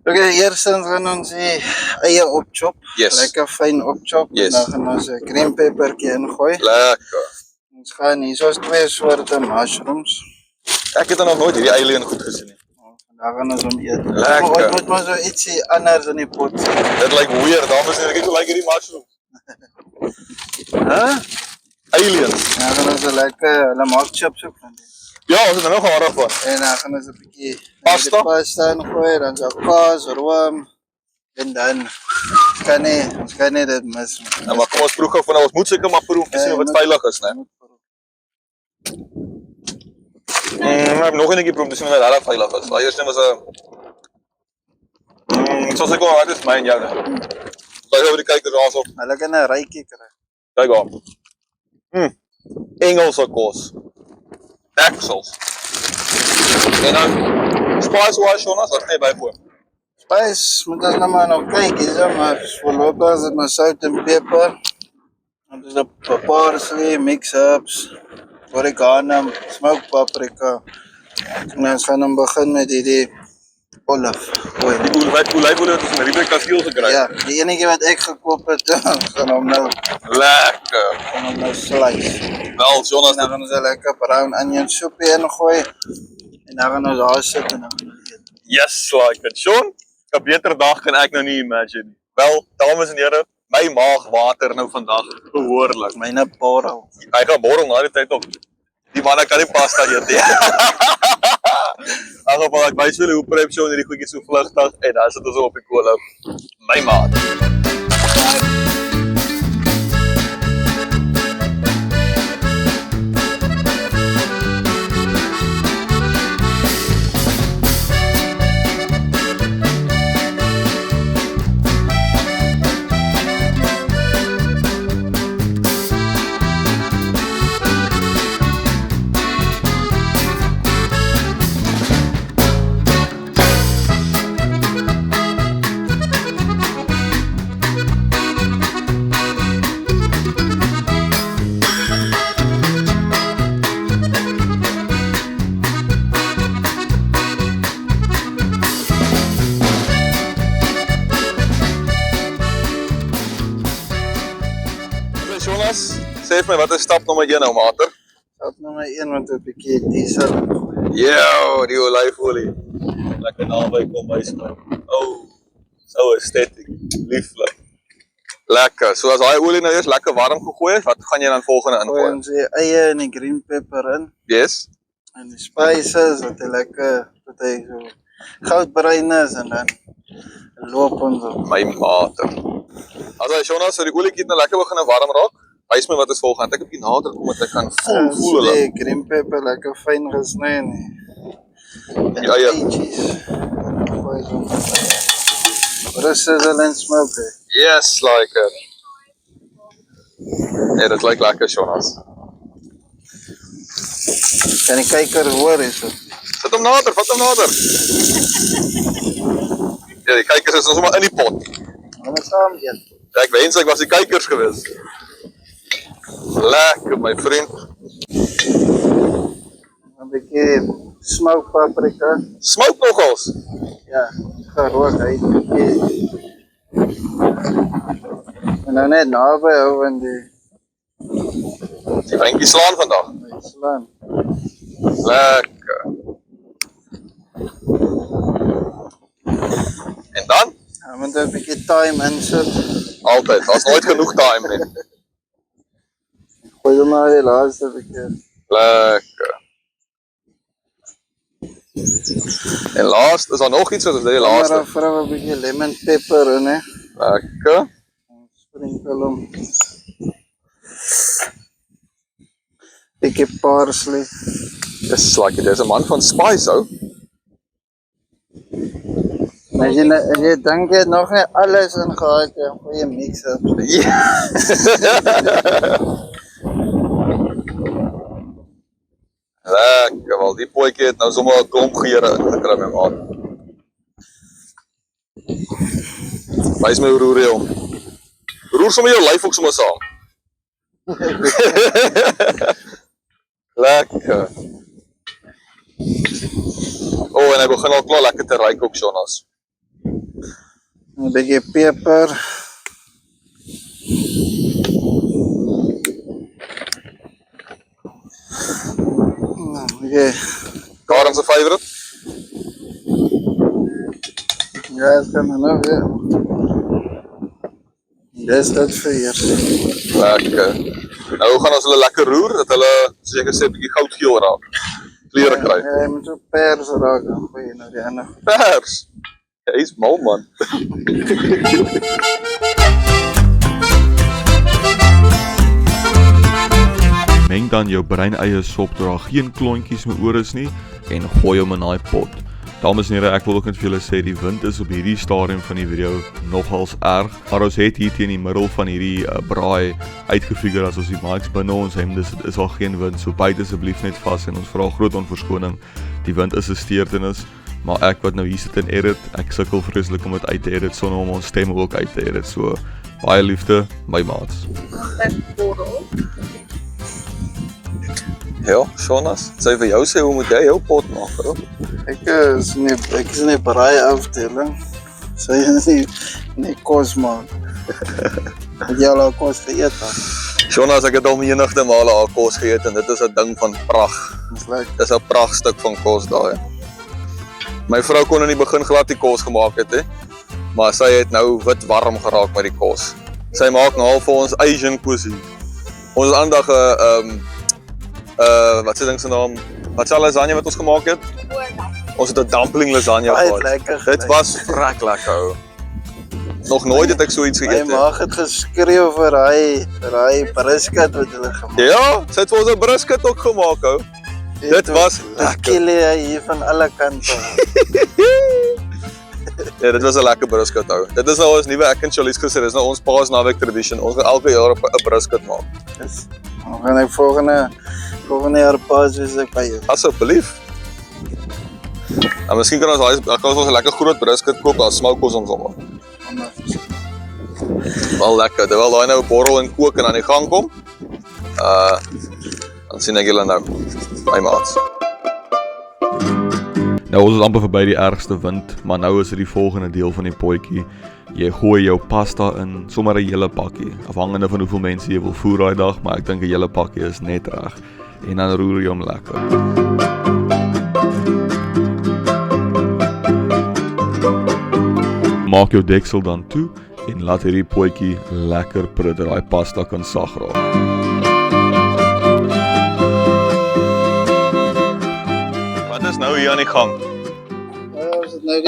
Okay, eerstens gaan ons die eie opchop. Yes. Lekker fyn opchop. Yes. En dan gaan ons 'n green peppertjie ingooi. Lekker. Ons gaan hier soos 2 soorte mushrooms. Ek het nog nooit hierdie alien goed gesien nie. Vandag gaan ons hom eet. Lekker. Maar ons moet maar so ietsie anders in die pot sit. Dit lyk weird, dames en here, kyk hoe lyk hierdie mushroom. Aliens. Dan gaan ons 'n lekker, hulle maak chips ook van dit. Ja, ons het nou nog gehad van. En dan gaan ons 'n bietjie Pasta? pasta ingooi, dan so kaas, room en dan ons kan nie dit mis nie. Nou maar kom ons proe gou van nou, ons moet seker maar proe om te sien of dit veilig is, né? Ek heb nog 'n netjie proe om te sien of dit regtig veilig is. Daai eerste was 'n ek sal sê kom, wat is my en jou nou? Kyk oor die kykers daarso. Hulle kan 'n rykie kry. Kyk daar. Engelse kos. Axels. En dan spice wash Jonas, wat kan jy bygooi? Spice moet ons nou maar nog kyk, maar voorlopig is dit maar sout en peper. En dis 'n parsley, mix-ups, oregano, smoked paprika. En ons gaan dan begin met hierdie olive oil. Die olyfolie wat ons in Riebeek Kasteel gekry het. Ja, die enetjie wat ek gekoop het, gaan hom nou Lekker. slice. Wel Jonas, En dan gaan ons 'n lekker brown onion soepie ingooi. En dan gaan ons daar sit en dan gaan ons eet. yes, like it. Sean, 'n beter dag kan ek nou nie imagine nie. Wel, dames en here, my maag water nou vandag behoorlik. Myne borrel. Hy gaan borrel na die tyd op. Die man kan nie pasta eet nie. Ag, maar ek wys julle hoe prep Sean hierdie goedjies so vlugtig en dan sit ons op die kolle. My maat. Jonas, sê vir my wat is stap nommer 1 nou, mater? Stap nommer 1 met 'n bietjie diesel ingooi. Yo, die olyfolie. Lekker naby kom wys my. Oh, so aesthetic. Lieflik. Lekker. So as daai olie nou eers lekker warm gegooi is, wat gaan jy dan volgende Gooi ingooi? ons die eie en die green pepper in. Yes. En die spices, dat hy lekker, dat hy so goudbruin is en dan loop ons op. My mater. As hy Jonas, so die olietjie het nou lekker begin warm raak. Wys my wat is volgende. Ek 'n bietjie nader kom dat ek kan voel hulle. Die green pepper lekker fyn gesny en die Ja, ja. cheese. En dan gooi ons Rus sizzle en smoke. Yes, lekker. Nee, dit lyk lekker, Jonas. Kan die kijker hoor is so. Sit hom nader, vat hom nader. Ja, die kykers is ons maar in die pot. Gaan we saam eet. Ja, ek wens ek was die kykers gewees. Lekker, my vriend. 'n bietjie smoke paprika. Smoke nogals. Ja, gerook uit. En dan net naby hou van die Die vriendjie slaan vandag. slaan. Lekker. En dan? Ja, moet 'n bietjie thyme insit. Altyd, daar's nooit genoeg time nie. Gooi hom maar die laaste bietjie. Lekker. En laast, is daar nog iets wat is die Maar laaste? dan vrou 'n bietjie lemon pepper in hè. Lekker. Sprinkel hom. Bietjie parsley. Dis like, dis 'n man van spice, ou. As jy dink jy het nog nie alles ingehaal nie, goeie mix-up. Ja. Lekker, wel die potjie het nou sommer 'n klomp geure ingekry, my maat. Wys my hoe roer jy hom. Roer sommer jou lyf ook sommer saam. Lekker. Oh, en hy begin al klaar lekker te ruik ook, Jonas. 'n bietjie peper. Okay. Karen se favourite? Ja, dit kan nou weer. Dis dit vir hier. Lekker. Nou gaan ons hulle lekker roer, dat hulle, soos ek gesê, 'n bietjie goudgeel raak. Kleure kry. Ja, jy moet so pers raak dan gooi nou die ander. Pers. Ja, hy's mal, man. Meng dan jou brein-eie sop tot daar geen klontjies meer oor is nie en gooi hom in daai pot. Dames en here, ek wil ook net vir julle sê die wind is op hierdie stadium van die video nogals erg, maar ons het hier teen die middel van hierdie braai uitgefigure as ons die mics binne ons hem, dis is al geen wind, so byt asseblief net vas en ons vra groot om verskoning. Die wind is 'n steurtenis, maar ek wat nou hier sit en edit, ek sukkel vreeslik om dit uit te edit sonder om ons stemme ook uit te edit, so baie liefde, my maats. Ja, Jonas, sê vir jou sê, hoe moet jy jou pot maak, bro? Ek is nie braai afdeling. Sy is nie kos maak. Het jy al kos geëet dan? Jonas, ek het al menigte male al kos geëet en dit is 'n ding van pragt. Dis lekker. Dis 'n pragtstuk van kos daai. My vrou kon in die begin glad die kos gemaak het, hè. Maar sy het nou wit warm geraak met die kos. Sy maak nou al vir ons Asian cuisine. Ons het aandag 'n wat se ding se naam? Wat se lasagne wat ons gemaak het? Ons het 'n dumpling lasagne Baie gehad. lekker. Dit was vrek lekker, ou. Nog nooit het ek so iets My geëet. maag het geskreeu vir hy brisket wat hulle gemaak. Ja, sy het vir ons 'n brisket ook gemaak, ou. Dit was lekker. Kilie hier van alle kante. Ja, dit was 'n lekker brisket, ou. Dit is nou ons nuwe ek en Charlies gesê, dis nou ons paas naweek tradition. Ons gaan elke jaar 'n brisket maak. Dis dan gaan ek volgende jaar pas wees ek by jou. Asseblief. En miskien kan ons 'n lekker groot brisket koop, dan smoke ons hom sommer. Wel lekker, terwyl daai nou borrel en kook en aan die gang kom. Dan sien ek julle nou. My maats. Nou ons is amper verby die ergste wind, maar nou is dit die volgende deel van die potjie. Jy gooi jou pasta in, sommer 'n hele pakkie, afhangende van hoeveel mense jy wil voer daai dag, maar ek dink 'n hele pakkie is net reg. En dan roer jy hom lekker. Maak jou deksel dan toe en laat hierdie potjie lekker prut dat daai pasta kan sag raak. Wat is nou hier aan die gang? Ja, ons het nou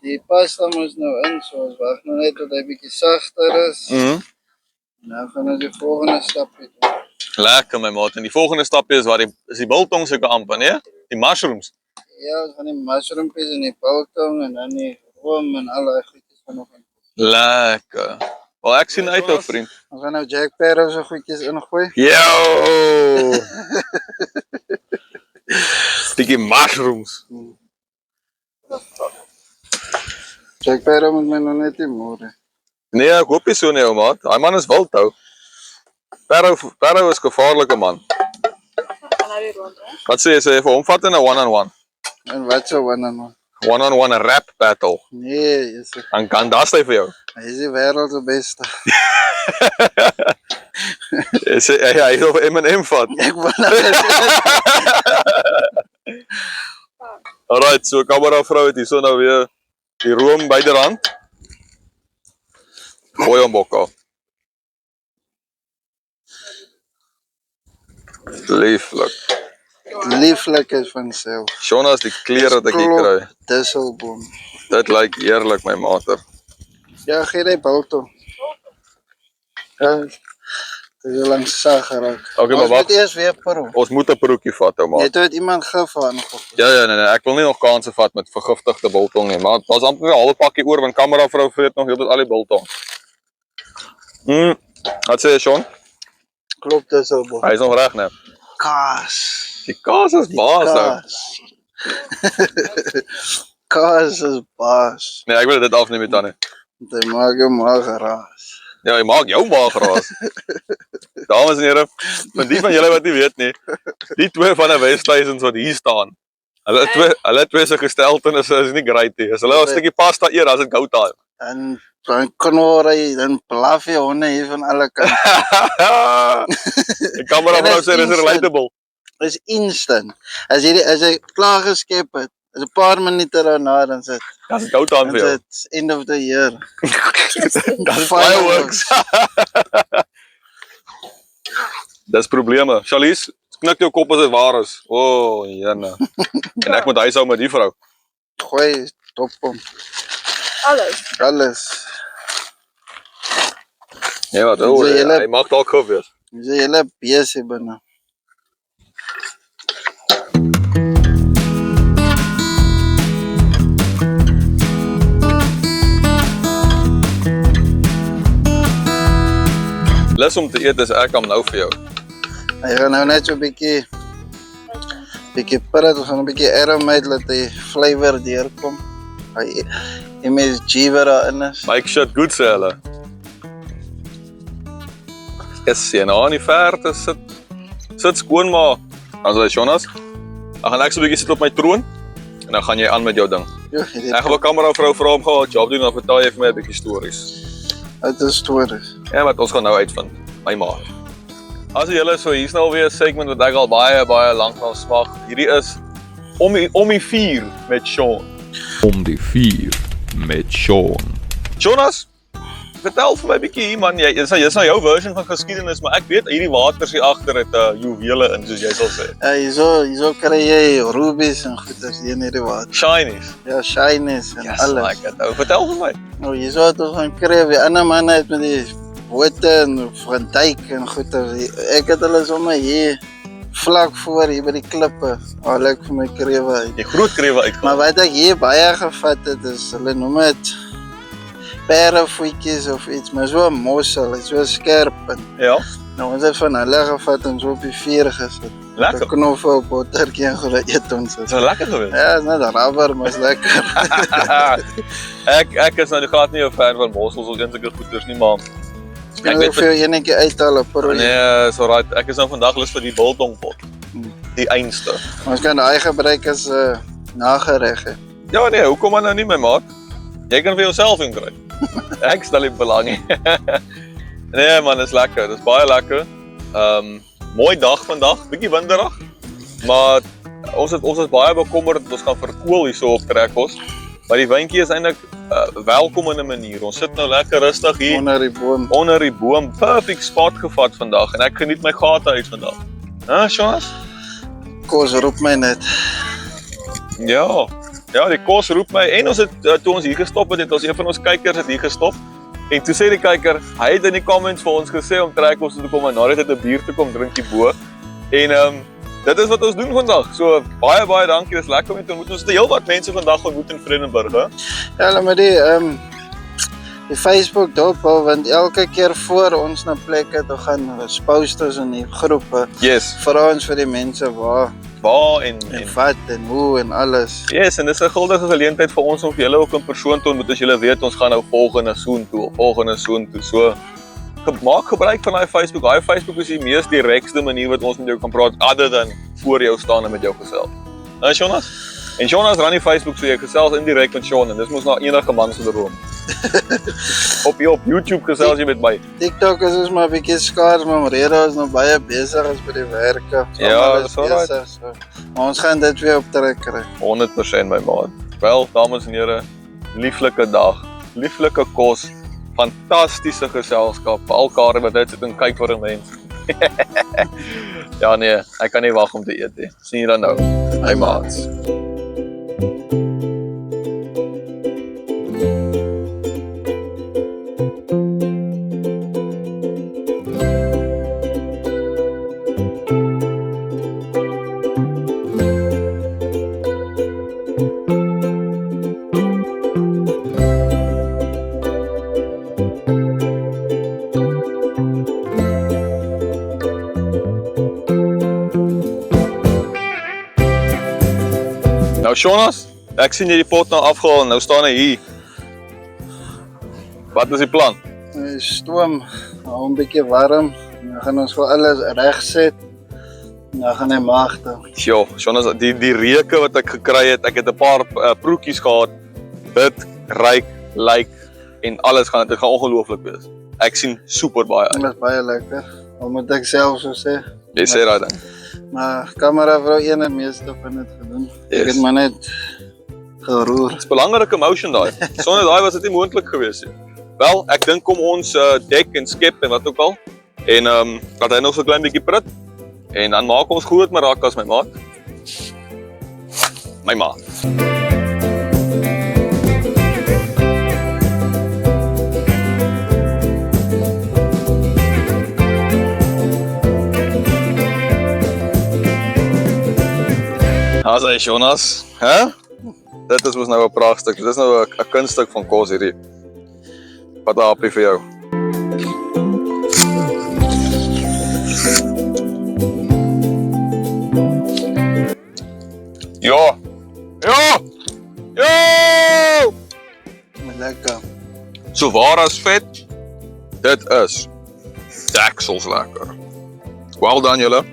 die pasta moes nou in, so ons wag nou net tot hy bietjie sagter is. Nou gaan ons die volgende stap doen. Lekker my maat. En die volgende stapie is waar is die biltong seker amper, nee? Die mushrooms. Ja, ons gaan die mushroompies en die biltong en dan die room en al daai goedjies nog in. Lekker. Wel, ek sien uit ou vriend. Ons gaan nou Jack Sparrow so goedjies ingooi. Yo! Bietjie mushrooms. Jack Sparrow moet my nog net nie moer. Nee, ek hoop nie so nie, ou maat. Daai man is wild ou. Sparrow is gevaarlike man. Wat sê jy vir hom vat in 'n one-on-one? En wat so one-on-one? One-on-one rap battle. Nee, Dan kan das hy vir jou. hy is die wêreld se beste. Hy het op M&M vat. Ek wil nou Alright, so kamera vrou het hierso nou weer die room byderhand. Gooi hom bokka. Lieflik. lieflik is van self. Jonas, die klere wat ek hier kry. Disselboom. Dit lyk heerlik my mater. Ja, gee die biltong. Ja, dit is lang sag geraak. Okay, maar Ons wag. moet eers weer proe. Ons moet 'n broekie vat ou maat. Jy het iemand gevang nog. Ja, nee, ek wil nie nog kanse vat met vergiftigde biltong nie, maar daar's amper 'n halwe pakkie oor want kamera vrou vreet nog heeltyd al die biltong. Wat sê jy, Sean? Klop disselboom. Hy is nog reg, né? Kaas. Die kaas is baas ou. Kaas. Kaas is baas. Nee, ek wil dit afneem met dan. Dit maak jou maag raas. Ja, jy maak jou maag raas. Dames en here, van die van julle wat nie weet nie, die twee van 'n Westhuisens wat hier staan. Hulle twee se gesteltenis is nie great nie. As hulle 'n stukkie pasta eet, dan is dit goud time. En dan knor hy, dan blaf jy honde hier van alle kante. Die kamera En vrou is sê dis instant. relatable. Dit is instant. As jy klaar geskep het, is 'n paar minute daarna dan sit. Das is goud time Dan vir jou. sit end of the year. Das is fireworks. Dis probleme. Charlize, knik jou kop as dit waar is. O, jene. En ek moet huishou met die vrou. Gooi top hom. Alles. Nee, wat? Hy mag dalk gou wees. Dis 'n hele besie binne. Lus om te eet is ek am nou vir jou. Hy gaan nou net so 'n bietjie prat, ons gaan 'n bietjie aromat laat die flavor deurkom. Hy MSG wat daarin is. Make shit good sê hulle. Yes, en aan die verte sit skoon maar. Dan sê Jonas, dan gaan ek so 'n bietjie sit op my troon en dan gaan jy aan met jou ding. Jo, Ek gaan 'n kamera vrou vra om gou 'n job doen en dan vertel jy vir my 'n bietjie stories. dit is stories. Ja, wat ons gaan nou uitvind, my maat. As julle so hier's nou weer 'n segment wat ek al baie lank al smag. Hierdie is om die 4 met Sean. Om die 4 met Sean. Jonas, vertel vir my 'n bietjie hier man, jy's nou jou version van geskiedenis, maar ek weet hierdie waters hier agter het juwele in soos jy sal sê. Ja, hierso kry jy rubies en goeders hier in hierdie water. Shinies. Ja, shinies en Yes, alles. like it. Vertel vir my. Nou, hierso het ons gaan kry, die ander manne het met die bote en Van Dijk en goeders. Ek het hulle sommer hier vlak voor hier by die klippe. Al ek vir my krewe uit. Die groot krewe uit. Maar wat ek hier baie gevat het is, hulle noem dit perrevoetjies of iets, maar so 'n mossel, so skerp. Ja, Nou ons het van hulle gevat en so op die vuur gesit. lekker. Knoffel op bottertjie en goed eet ons. Dit is lekker geweest. Ja, is net rubber, maar is lekker. ek is nou glad nie 'n fan van mossels of sulke goeders nie, maar Ek weet vir jou enetjie uithaal op proe. nee, so right. Ek is nou vandag lus vir die biltongpot. Hmm. Die einste. Ons kan daai gebruik as 'n nagereg. Hè. Ja nee, hoekom maar nou nie my maat? Jy kan vir jouself inkry. Ek stel nie belang nie. Nee man, dis lekker. Dis baie lekker. Mooi dag vandag, bietjie winderig. Maar ons is baie bekommerd dat ons gaan verkoel hierso op Trekkos. Maar die windjie is eintlik welkom in 'n manier. Ons sit nou lekker rustig hier Onder die boom. onder die boom. Perfect spot gevat vandag en ek geniet my gate uit vandag. Hæ, Jonas? Kos roep my net. Ja. Ja, die kos roep my en ons het toe ons hier gestop het ons een van ons kykers het hier gestop. En toe sê die kyker, hy het in die comments vir ons gesê om Trekkos toe te kom en na dit 'n bier te kom drink hier bo. En dit is wat ons doen vandag. So baie dankie. Dis lekker om te ontmoet. Ons het heelwat mense vandag ontmoet in Vredenburg, hè? Ja, hulle met die die Facebook dophou, want elke keer voor ons na plekke toe gaan, ons post ons in die groepe, Yes. vra ons vir die mense waar, Waar en wat en hoe en alles. Yes, en dis 'n guldige geleentheid vir ons om vir julle ook in persoon te ontmoet as julle weet ons gaan nou volgende soontoe of volgende soontoe. So maak gebruik van daai Facebook. Daai Facebook is die mees direkste manier wat ons met jou kan praat other than voor jou staan en met jou gesels. Nou Jonas? En Jonas ran die Facebook so jy gesels indirek met Sean en dis mos nou enige man se droom. op YouTube gesels jy met my. TikTok is ons maar 'n bietjie skaars, maar Reda is nog baie besig as by die werke. Ja, dis alright. So. Maar ons gaan dit weer optrek kry. 100% my maat. Wel, dames en here, lieflike dag, lieflike kos, fantastiese geselskap. Al Kare wat dit sit en kyk vir 'n mens. Ja nee, ek kan nie wag om te eet nie. Sien julle nou. My maats. Nou Jonas, ek sien jy die pot nou afgehaal en nou staan hy hier. Wat is die plan? Die stoom, hou 'n bietjie warm. Dan gaan ons vir alles regset. Dan gaan hy maag toe. Jo, Jonas, die reuke wat ek gekry het, ek het 'n paar proetjies gehad. Dit lyk en alles gaan ongelooflik wees. Ek sien super baie uit. Dit is baie lekker. Al moet ek self so sê. Jy sê daai ding. Maar kameravrou een het meeste van dit gedoen. Yes. Ek het maar net geroer. Dis 'n belangrike emotion daai. Sonder daai was dit nie moontlik gewees nie. Wel, ek dink kom ons dek en skep en wat ook al. En laat hy nog so 'n klein bietjie prit. En dan maak ons groot marakas my maat. My maat. As hy Jonas, hè? Dit is mos nou 'n pragtstuk. Dit is nou 'n kunststuk van kos hierdie. Wat 'n happie vir jou. Ja. Ja. Ja. Lekker. So waar as vet. Dit is deksels lekker. Wel dan julle.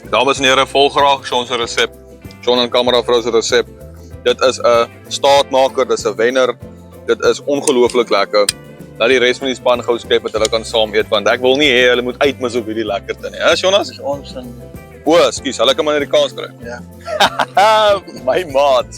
Dames en here, volg graag Sean se resep. Sean en kameravrou se resep. Dit is 'n staatmaker, dit is 'n wenner. Dit is ongelooflik lekker. Laat die res van die span gou skep dat hulle kan saam eet want ek wil nie hê hulle moet uitmis op hierdie lekkerte nie. Hè, Jonas? Dis ons dan. O, ekskuus, hulle kan maar net die kans kry. Ja. My maat.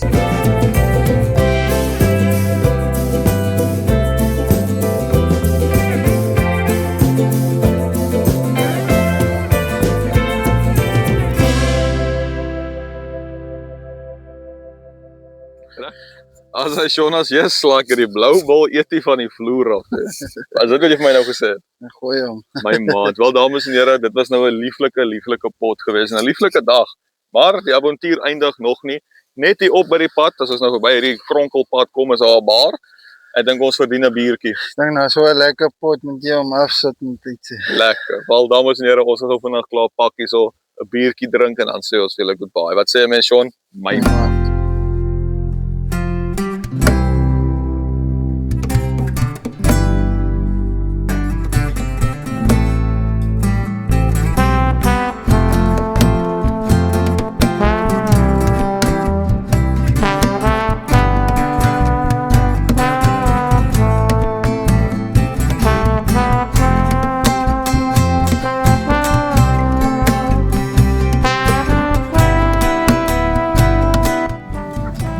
As hy Jonas, yes, lekker die blou bal eet hy van die vloer af. As dit wat jy vir my nou gesê het. Ek gooi hom. My maat, wel dames en here, dit was nou 'n lieflike pot gewees en 'n lieflike dag. Maar die avontuur eindig nog nie. Net hier op by die pad, as ons nou verby hierdie kronkelpad kom, is daar 'n bar. Ek dink ons verdien 'n biertjie. Ek dink nou so 'n lekker pot met jy om afsit met ietsie. Lekker. Wel dames en here, ons het op vanaand klaar pakkie so 'n biertjie drink en dan sê ons vir goodbye. Wat sê jy mens Sean? My maat.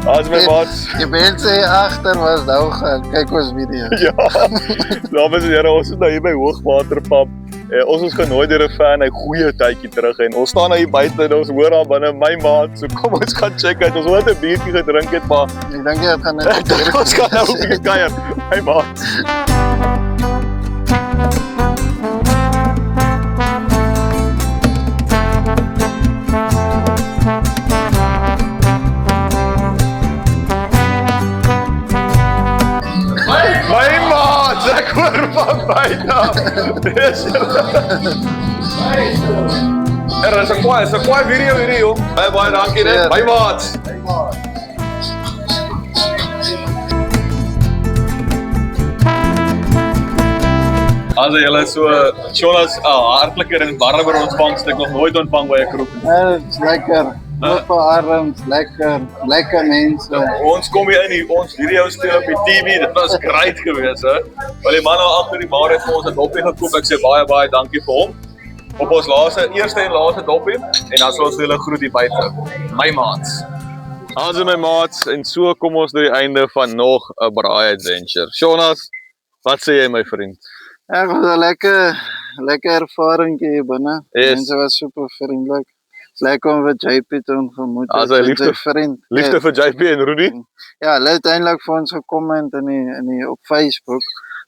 As my maats. Die mense hier agter was nou gaan kyk ons video. Ja. Dames en here, ons is nou hier by Hoogwaterpap. Ons is genooi deur 'n fan, 'n goeie tydjie terug en ons staan nou hier buite en ons hoor daar binne my maat. So kom ons gaan check uit. Ons wou net 'n biertjie gedrink het, maar Ek dink jy gaan net ons gaan nou 'n bietjie kuier. My maat. Dis is 'n kwaai video hierdie joh. Baie dankie net. Bye maats. As jy so Jonas hartlike en warmer ontvangs ek nog nooit ontvang by 'n groep. Ja, het is lekker. Open arms, lekker mense. Ons kom hier in ons video speel op die TV. Dit was great geweest hè. Wel die man daar agter die bar het vir ons 'n doppie gekoop. Ek sê baie dankie vir hom. Op ons eerste en laaste doppie en dan sal ons julle groet hier buite. My maats. Ons my maats en so kom ons by die einde van nog 'n braai adventure. Jonas, wat sê jy my vriend? Ja, het was 'n lekker ervaring hier binne. Yes. Mense was super vriendelik. Lekker om vir JP te ontmoet. As 'n liefde vir JP en Rudy. Ja, hulle het eintlik vir ons gekomment in die op Facebook.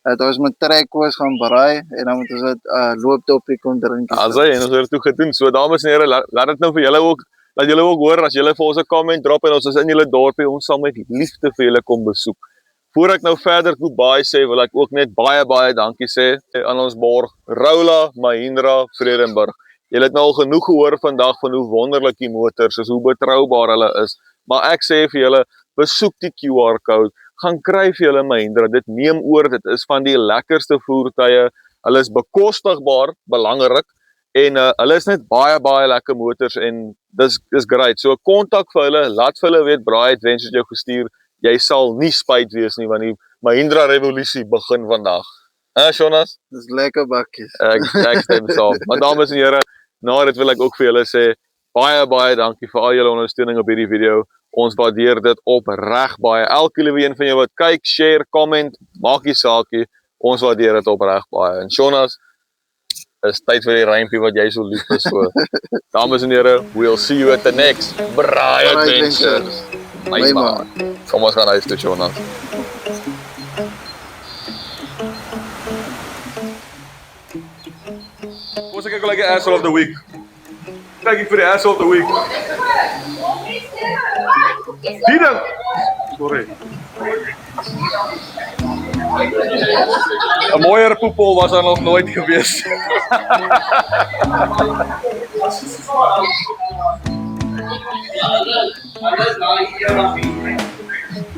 Dat ons met trekkoos gaan braai en dan moet ons dit loopdoppie kom drink. En ons het dit toe gedoen. So dames en here, laat dit nou vir julle ook, laat julle ook hoor as julle vir ons 'n comment drop en ons is in julle dorpie, ons sal met liefde vir julle kom besoek. Voor ek nou verder goodbye sê, wil ek ook net baie dankie sê aan ons borg Roula Mahindra Vredenburg. Julle het nou al genoeg gehoor vandag van hoe wonderlik die motors is, hoe betroubaar hulle is. Maar ek sê vir julle, besoek die QR code, gaan kry vir julle Mahindra. Dit neem oor, dit is van die lekkerste voertuie. Hulle is bekostigbaar, belangrik en hulle is net baie lekker motors en dis great. So kontak vir hulle, laat vir hulle weet Braai Adventures jou gestuur. Jy sal nie spyt wees nie want die Mahindra revolusie begin vandag. Jonas? Dis lekker bakkies. Ek stem saam. Maar dames en here, na dit wil ek ook vir julle sê baie dankie vir al julle ondersteuning op hierdie video. Ons waardeer dit opreg baie. Elke liewe een van julle wat kyk, share, comment, maak nie saakie. Ons waardeer dit opreg baie. En Jonas, is tyd vir die rympie wat jy so lief is vir. Dames en here, we'll see you at the next Braai Adventures. My man. Kom ons gaan huis toe, Jonas. Ons kyk like 'n asshole of the week. Kyk ek vir die asshole of the week. Die dan. Sorry. 'n mooier poepel was daar nog nooit gewees.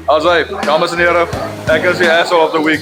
Asai, dames en here, ek is die asshole of the week.